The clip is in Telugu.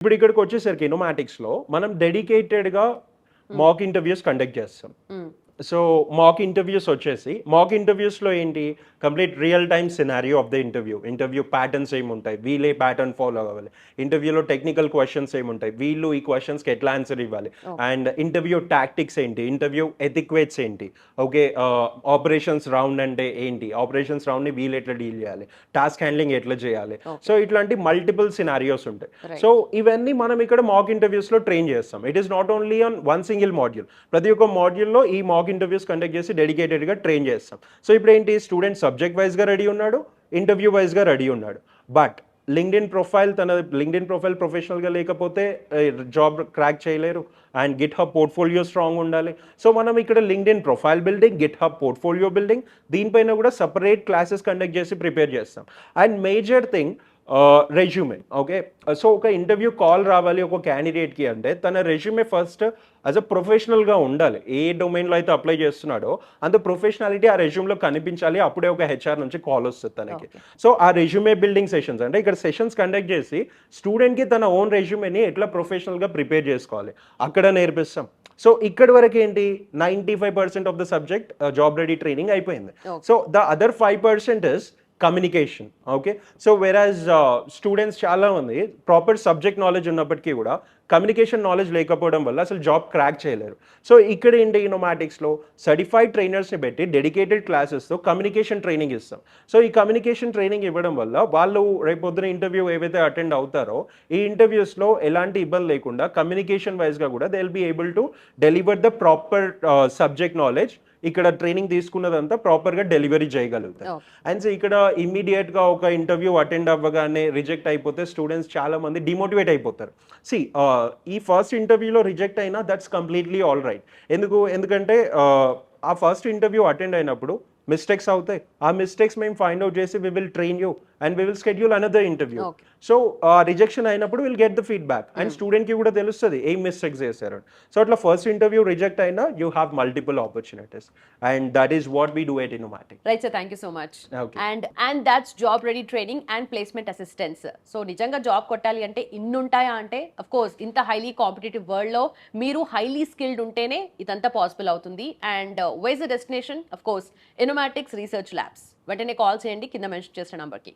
ఇప్పుడు ఇక్కడికి వచ్చేసరికి ఇనోమాటిక్స్లో మనం డెడికేటెడ్గా మాక్ ఇంటర్వ్యూస్ కండక్ట్ చేస్తాం. సో మాక్ ఇంటర్వ్యూస్ వచ్చేసి మాక్ ఇంటర్వ్యూస్లో ఏంటి complete real time scenario of the interview patterns ఏముంటాయి, వీళ్ళే ప్యాటర్న్ ఫాలో అవ్వాలి, ఇంటర్వ్యూలో టెక్నికల్ క్వశ్చన్స్ ఏముంటాయి, వీళ్ళు ఈ క్వశ్చన్స్కి ఎట్లా ఆన్సర్ ఇవ్వాలి, అండ్ ఇంటర్వ్యూ టాక్టిక్స్ ఏంటి, ఇంటర్వ్యూ ఎథిక్వేట్స్ ఏంటి, ఓకే ఆపరేషన్స్ రౌండ్ అంటే ఏంటి, ఆపరేషన్స్ రౌండ్ని వీళ్ళు ఎట్లా డీల్ చేయాలి, టాస్క్ హ్యాండ్లింగ్ ఎట్లా చేయాలి. సో ఇట్లాంటి మల్టిపుల్ సినారియోస్ ఉంటాయి. సో ఇవన్నీ మనం ఇక్కడ మాక్ ఇంటర్వ్యూస్లో ట్రైన్ చేస్తాం. It is not only on one single module, ప్రతి ఒక్క మాడ్యూల్లో ఈ మాక్ ఇంటర్వ్యూస్ కండక్ట్ చేసి డెడికేటెడ్గా ట్రైన్ చేస్తాం. సో ఇప్పుడు ఏంటి, స్టూడెంట్ సబ్జెక్ట్ వైజ్గా రెడీ ఉన్నాడు, ఇంటర్వ్యూ వైజ్గా రెడీ ఉన్నాడు. బట్ లింక్డ్ఇన్ ప్రొఫైల్ ప్రొఫెషనల్గా లేకపోతే జాబ్ క్రాక్ చేయలేరు. And Git hub portfolio strong ఉండాలి. సో మనం ఇక్కడ LinkedIn profile building, Git hub portfolio building, దీనిపైన కూడా సపరేట్ క్లాసెస్ కండక్ట్ చేసి ప్రిపేర్ చేస్తాం. And major thing resume. Okay, so ఒక ఇంటర్వ్యూ కాల్ రావాలి ఒక క్యాండిడేట్కి అంటే తన రెజ్యూమే ఫస్ట్ యాజ్ అ ప్రొఫెషనల్గా ఉండాలి. ఏ డొమైన్లో అయితే అప్లై చేస్తున్నాడో అంత ప్రొఫెషనాలిటీ ఆ రెజ్యూమ్లో కనిపించాలి. అప్పుడే ఒక హెచ్ఆర్ నుంచి కాల్ వస్తుంది తనకి. సో ఆ రెజ్యూమే బిల్డింగ్ సెషన్స్ అంటే ఇక్కడ సెషన్స్ కండక్ట్ చేసి స్టూడెంట్కి తన ఓన్ రెజ్యూమేని ఎట్లా ప్రొఫెషనల్గా ప్రిపేర్ చేసుకోవాలి అక్కడ నేర్పిస్తాం. సో ఇక్కడి వరకు ఏంటి 95% of the subject job ready training అయిపోయింది. So the other 5% is communication. Okay, so average students చాలా మంది ప్రాపర్ సబ్జెక్ట్ నాలెడ్జ్ ఉన్నప్పటికీ కూడా కమ్యూనికేషన్ నాలెడ్జ్ లేకపోవడం వల్ల అసలు జాబ్ క్రాక్ చేయలేరు. సో ఇక్కడ ఏంటి, ఇనోమాటిక్స్లో సర్టిఫైడ్ ట్రైనర్స్ని పెట్టి డెడికేటెడ్ క్లాసెస్తో కమ్యూనికేషన్ ట్రైనింగ్ ఇస్తాం. సో ఈ కమ్యూనికేషన్ ట్రైనింగ్ ఇవ్వడం వల్ల వాళ్ళు రేపొద్దున ఇంటర్వ్యూ ఏవైతే అటెండ్ అవుతారో ఈ ఇంటర్వ్యూస్లో ఎలాంటి ఇబ్బంది లేకుండా కమ్యూనికేషన్ వైజ్గా కూడా they will be able to deliver the proper subject knowledge. ఇక్కడ ట్రైనింగ్ తీసుకున్నదంతా ప్రాపర్గా డెలివరీ చేయగలుగుతారు. అండ్ సో ఇక్కడ ఇమ్మీడియట్గా ఒక ఇంటర్వ్యూ అటెండ్ అవ్వగానే రిజెక్ట్ అయిపోతే స్టూడెంట్స్ చాలా మంది డిమోటివేట్ అయిపోతారు. ఈ ఫస్ట్ ఇంటర్వ్యూలో రిజెక్ట్ అయినా దట్స్ కంప్లీట్లీ ఆల్ రైట్. ఎందుకంటే ఆ ఫస్ట్ ఇంటర్వ్యూ అటెండ్ అయినప్పుడు మిస్టేక్స్ అవుతాయి. ఆ మిస్టేక్స్ మేము ఫైండ్ అవుట్ చేసి we will train you and we will schedule another interview. So rejection అయినప్పుడు will get the feedback and స్టూడెంట్కి కూడా తెలుస్తుంది ఏం మిస్టేక్స్ చేశారు. సో అట్లా ఫస్ట్ ఇంటర్వ్యూ రిజెక్ట్ అయినా you have multiple opportunities and that is what we do at Innomatics. Right sir, thank you so much. And that's job ready training and placement assistance. So నిజంగా జాబ్ కొట్టాలి అంటే ఇన్ని ఉంటాయా అంటే అఫ్ కోర్స్ ఇంత హైలీ కాంపిటేటివ్ వరల్డ్ లో మీరు హైలీ స్కిల్డ్ ఉంటేనే ఇదంతా పాసిబుల్ అవుతుంది. And where is the destination? Of course ఇనోమాటిక్స్ research labs. వెంటనే కాల్ చేయండి కింద మెన్షన్ చేసిన నంబర్కి.